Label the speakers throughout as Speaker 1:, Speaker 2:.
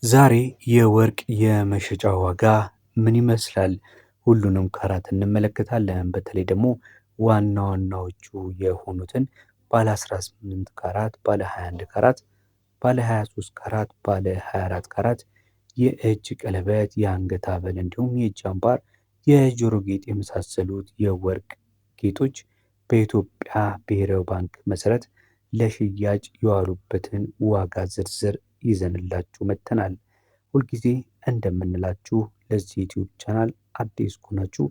Speaker 1: ዛሬ የወርቅ የመሸጫ ዋጋ ምን ይመስላል? ሁሉንም ካራት እንመለከታለን። በተለይ ደግሞ ዋና ዋናዎቹ የሆኑትን ባለ 18 ካራት፣ ባለ 21 ካራት፣ ባለ 23 ካራት፣ ባለ 24 ካራት የእጅ ቀለበት፣ የአንገት ሐብል እንዲሁም የእጅ አምባር፣ የጆሮ ጌጥ የመሳሰሉት የወርቅ ጌጦች በኢትዮጵያ ብሔራዊ ባንክ መሰረት ለሽያጭ የዋሉበትን ዋጋ ዝርዝር ይዘንላችሁ መጥተናል። ሁልጊዜ እንደምንላችሁ ለዚህ ዩቲዩብ ቻናል አዲስ ከሆናችሁ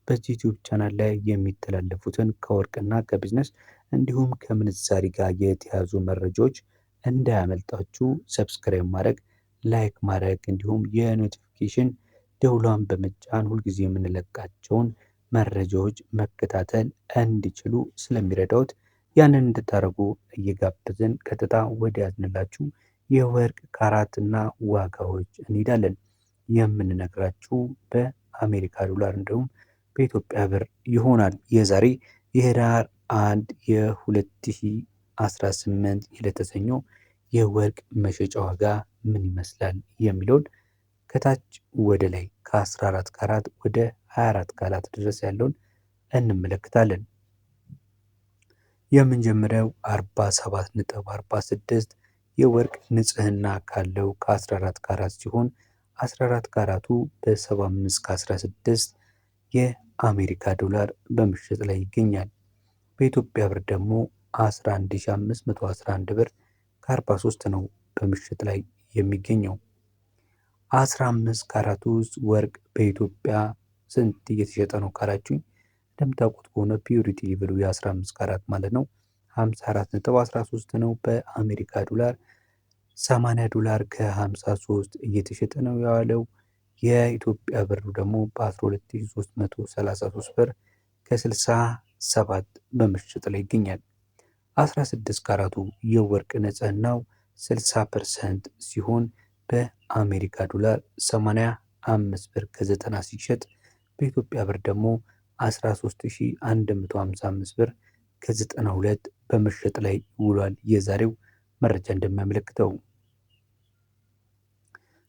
Speaker 1: በዚህ ዩቲዩብ ቻናል ላይ የሚተላለፉትን ከወርቅና ከቢዝነስ እንዲሁም ከምንዛሪ ጋር የተያዙ መረጃዎች እንዳያመልጣችሁ ሰብስክራይብ ማድረግ፣ ላይክ ማድረግ እንዲሁም የኖቲፊኬሽን ደውሏን በመጫን ሁልጊዜ የምንለቃቸውን መረጃዎች መከታተል እንዲችሉ ስለሚረዳውት ያንን እንድታደርጉ እየጋበዝን ቀጥታ ወደ ያዝንላችሁ የወርቅ ካራትና ዋጋዎች እንሄዳለን። የምንነግራችሁ በአሜሪካ ዶላር እንዲሁም በኢትዮጵያ ብር ይሆናል። የዛሬ የህዳር 1 የ2018 ዕለተ ሰኞ የወርቅ መሸጫ ዋጋ ምን ይመስላል የሚለውን ከታች ወደ ላይ ከ14 ካራት ወደ 24 ካራት ድረስ ያለውን እንመለከታለን። የምንጀምረው 47.46 የወርቅ ንጽህና ካለው ከ14 ካራት ሲሆን 14 ካራቱ በ75 ከ16 የአሜሪካ ዶላር በመሸጥ ላይ ይገኛል። በኢትዮጵያ ብር ደግሞ 11511 ብር ከ43 ነው በምሽት ላይ የሚገኘው። 15 ካራቱ ውስጥ ወርቅ በኢትዮጵያ ስንት እየተሸጠ ነው ካላችሁኝ፣ እንደምታውቁት ከሆነ ፒዩሪቲ ሌቭሉ የ15 ካራት ማለት ነው 54.13 ነው። በአሜሪካ ዶላር 80 ዶላር ከ53 እየተሸጠ ነው የዋለው። የኢትዮጵያ ብር ደግሞ በ12333 ብር ከ67 በመሸጥ ላይ ይገኛል። 16 ካራቱ የወርቅ ንጽህናው 60% ሲሆን በአሜሪካ ዶላር 85 ብር ከ90 ሲሸጥ በኢትዮጵያ ብር ደግሞ 13155 ብር ከ92 በመሸጥ ላይ ውሏል። የዛሬው መረጃ እንደሚያመለክተው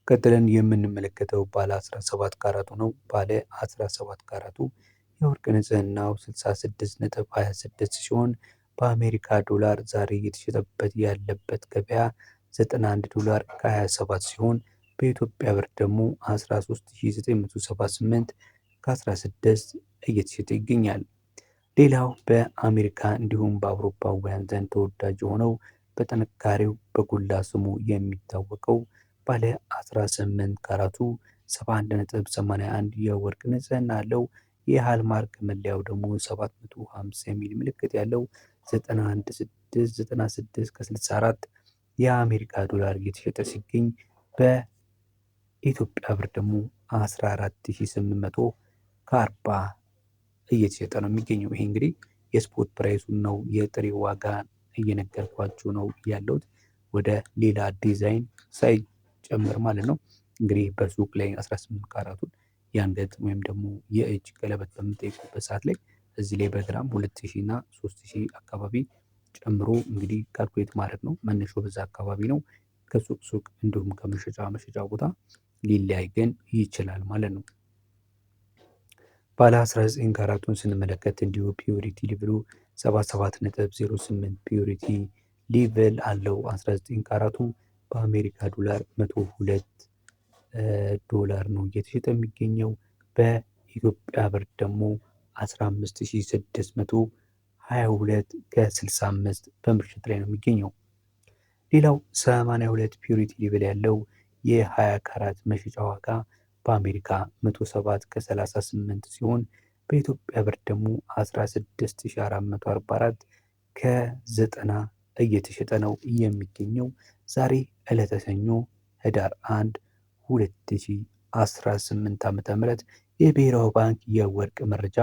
Speaker 1: ቀጥለን የምንመለከተው ባለ 17 ካራቱ ነው። ባለ 17 ካራቱ የወርቅ ንጽህናው 66.26 ሲሆን በአሜሪካ ዶላር ዛሬ እየተሸጠበት ያለበት ገበያ 91 ዶላር ከ27 ሲሆን በኢትዮጵያ ብር ደግሞ 13978 ከ16 እየተሸጠ ይገኛል። ሌላው በአሜሪካ እንዲሁም በአውሮፓውያን ዘንድ ተወዳጅ የሆነው በጥንካሬው በጎላ ስሙ የሚታወቀው ባለ 18 ካራቱ 71.81 የወርቅ ንጽህና አለው። የሃልማርክ መለያው ደግሞ 750 የሚል ምልክት ያለው 91696 ከ64 የአሜሪካ ዶላር እየተሸጠ ሲገኝ በኢትዮጵያ ብር ደግሞ 14800 ከ40 እየተሸጠ ነው የሚገኘው። ይሄ እንግዲህ የስፖርት ፕራይሱን ነው፣ የጥሬ ዋጋ እየነገርኳችሁ ነው ያለሁት ወደ ሌላ ዲዛይን ሳይጨምር ማለት ነው። እንግዲህ በሱቅ ላይ 18 ካራቱን የአንገት ወይም ደግሞ የእጅ ቀለበት በምጠይቁበት ሰዓት ላይ እዚህ ላይ በግራም 2000 እና 3000 አካባቢ ጨምሮ እንግዲህ ካልኩሌት ማድረግ ነው። መነሻው በዛ አካባቢ ነው። ከሱቅ ሱቅ እንዲሁም ከመሸጫ ቦታ ሊለያይ ግን ይችላል ማለት ነው። ባለ 19 ካራቱን ስንመለከት እንዲሁ ፒዩሪቲ ሌቭሉ 77.08 ፒዩሪቲ ሌቭል አለው። 19 ካራቱ በአሜሪካ ዶላር 102 ዶላር ነው እየተሸጠ የሚገኘው። በኢትዮጵያ ብር ደግሞ 15622 ከ65 በምሽት ላይ ነው የሚገኘው። ሌላው 82 ፒዩሪቲ ሌቭል ያለው የ20 ካራት መሸጫ ዋጋ በአሜሪካ 107 ከ38 ሲሆን በኢትዮጵያ ብር ደግሞ 16444 ከ90 እየተሸጠ ነው የሚገኘው። ዛሬ ዕለተ ሰኞ ህዳር 1 2018 ዓ.ም የብሔራዊ ባንክ የወርቅ መረጃ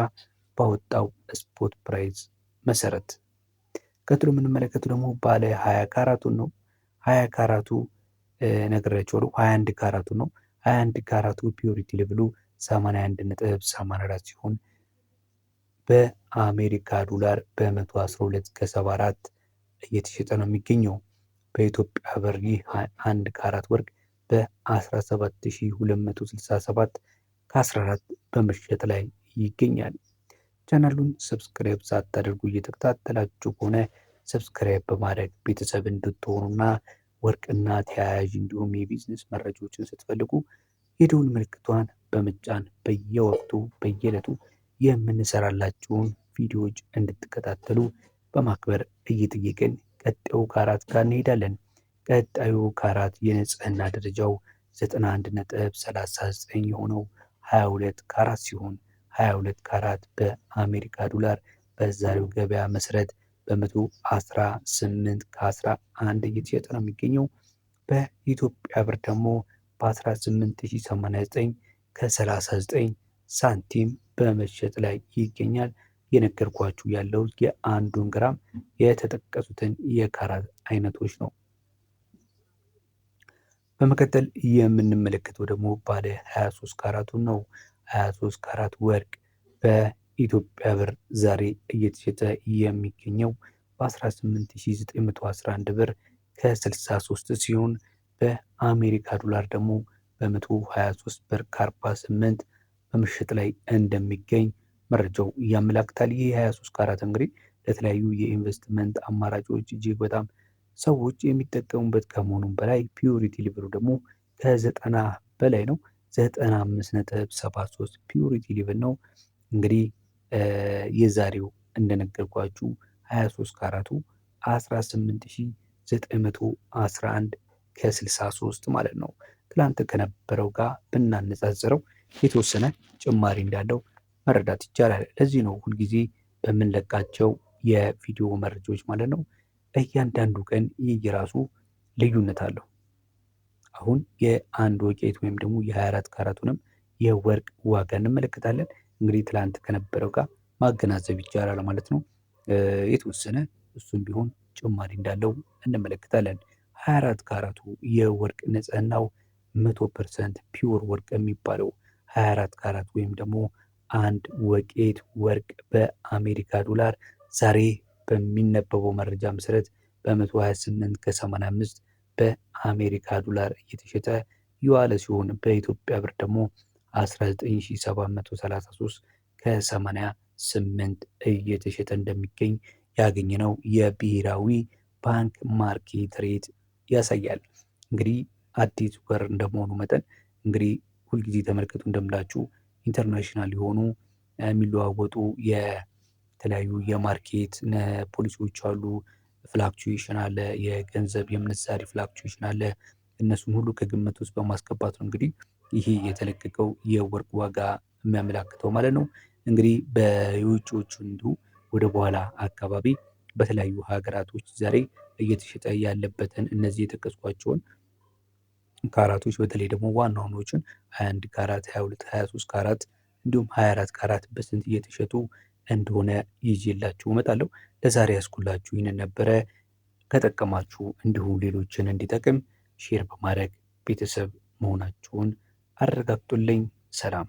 Speaker 1: ባወጣው ስፖት ፕራይስ መሰረት ቀጥሎ የምንመለከቱ ደግሞ ባለ 20 ካራቱን ነው። 20 ካራቱ ነግሬያቸዋለሁ። 21 ካራቱ ነው። 21 ካራቱ ፒዩሪቲ ሌቭሉ 81.84 ሲሆን በአሜሪካ ዶላር በ112 ከ74 እየተሸጠ ነው የሚገኘው። በኢትዮጵያ ብር ይህ 1 ካራት ወርቅ በ17267 ከ14 በመሸጥ ላይ ይገኛል። ቻናሉን ሰብስክራይብ ሳታደርጉ እየተከታተላችሁ ከሆነ ሰብስክራይብ በማድረግ ቤተሰብ እንድትሆኑና ወርቅና ተያያዥ እንዲሁም የቢዝነስ መረጃዎችን ስትፈልጉ የደውል ምልክቷን በመጫን በየወቅቱ በየዕለቱ የምንሰራላችሁን ቪዲዮዎች እንድትከታተሉ በማክበር እየጠየቅን ቀጣዩ ካራት ጋር እንሄዳለን። ቀጣዩ ካራት የንጽህና ደረጃው 91.39 የሆነው 22 ካራት ሲሆን 22 ካራት በአሜሪካ ዶላር በዛሬው ገበያ መሰረት በ118 ከ11 እየተሸጠ ነው የሚገኘው። በኢትዮጵያ ብር ደግሞ በ18089 ከ39 ሳንቲም በመሸጥ ላይ ይገኛል። የነገርኳችሁ ያለው የአንዱን ግራም የተጠቀሱትን የካራት አይነቶች ነው። በመቀጠል የምንመለከተው ደግሞ ባለ 23 ካራቱን ነው። 23 ካራት ወርቅ በኢትዮጵያ ብር ዛሬ እየተሸጠ የሚገኘው በ18911 ብር ከ63 ሲሆን በአሜሪካ ዶላር ደግሞ በ123 ብር ከ48 በምሽጥ ላይ እንደሚገኝ መረጃው ያመላክታል። ይህ 23 ካራት እንግዲህ ለተለያዩ የኢንቨስትመንት አማራጮች እጅግ በጣም ሰዎች የሚጠቀሙበት ከመሆኑም በላይ ፒዩሪቲ ሊቨሩ ደግሞ ከ90 በላይ ነው። 95.73 ፒዩሪቲ ሊቨር ነው። እንግዲህ የዛሬው እንደነገርኳችሁ 23 ካራቱ 18911 ከ63 ማለት ነው። ትላንት ከነበረው ጋር ብናነጻጽረው የተወሰነ ጭማሪ እንዳለው መረዳት ይቻላል። ለዚህ ነው ሁልጊዜ በምንለቃቸው የቪዲዮ መረጃዎች ማለት ነው እያንዳንዱ ቀን የየራሱ ልዩነት አለው። አሁን የአንድ ወቄት ወይም ደግሞ የ24 ካራቱንም የወርቅ ዋጋ እንመለከታለን። እንግዲህ ትላንት ከነበረው ጋር ማገናዘብ ይቻላል ማለት ነው። የተወሰነ እሱም ቢሆን ጭማሪ እንዳለው እንመለከታለን። 24 ካራቱ የወርቅ ንጽህናው 100% ፒውር ወርቅ የሚባለው 24 ካራት ወይም ደግሞ አንድ ወቄት ወርቅ በአሜሪካ ዶላር ዛሬ በሚነበበው መረጃ መሰረት በ128 ከ85 በአሜሪካ ዶላር እየተሸጠ የዋለ ሲሆን በኢትዮጵያ ብር ደግሞ 19733 ከ88 እየተሸጠ እንደሚገኝ ያገኘነው የብሔራዊ ባንክ ማርኬት ሬት ያሳያል። እንግዲህ አዲስ ወር እንደመሆኑ መጠን እንግዲህ ሁልጊዜ ተመልከቱ እንደምላችሁ ኢንተርናሽናል የሆኑ የሚለዋወጡ የተለያዩ የማርኬት ፖሊሲዎች አሉ። ፍላክቹዌሽን አለ፣ የገንዘብ የምንዛሪ ፍላክቹዌሽን አለ። እነሱን ሁሉ ከግምት ውስጥ በማስገባት ነው እንግዲህ ይሄ የተለቀቀው የወርቅ ዋጋ የሚያመላክተው ማለት ነው። እንግዲህ በውጪዎቹ እንዲሁ ወደ በኋላ አካባቢ በተለያዩ ሀገራቶች ዛሬ እየተሸጠ ያለበትን እነዚህ የጠቀስኳቸውን ካራቶች በተለይ ደግሞ ዋና ዋናዎችን 21 ካራት፣ 22፣ 23 ካራት እንዲሁም 24 ካራት በስንት እየተሸጡ እንደሆነ ይዤላችሁ እመጣለሁ። ለዛሬ ያስኩላችሁ ይህንን ነበረ። ከጠቀማችሁ እንዲሁም ሌሎችን እንዲጠቅም ሼር በማድረግ ቤተሰብ መሆናችሁን አረጋግጡልኝ። ሰላም።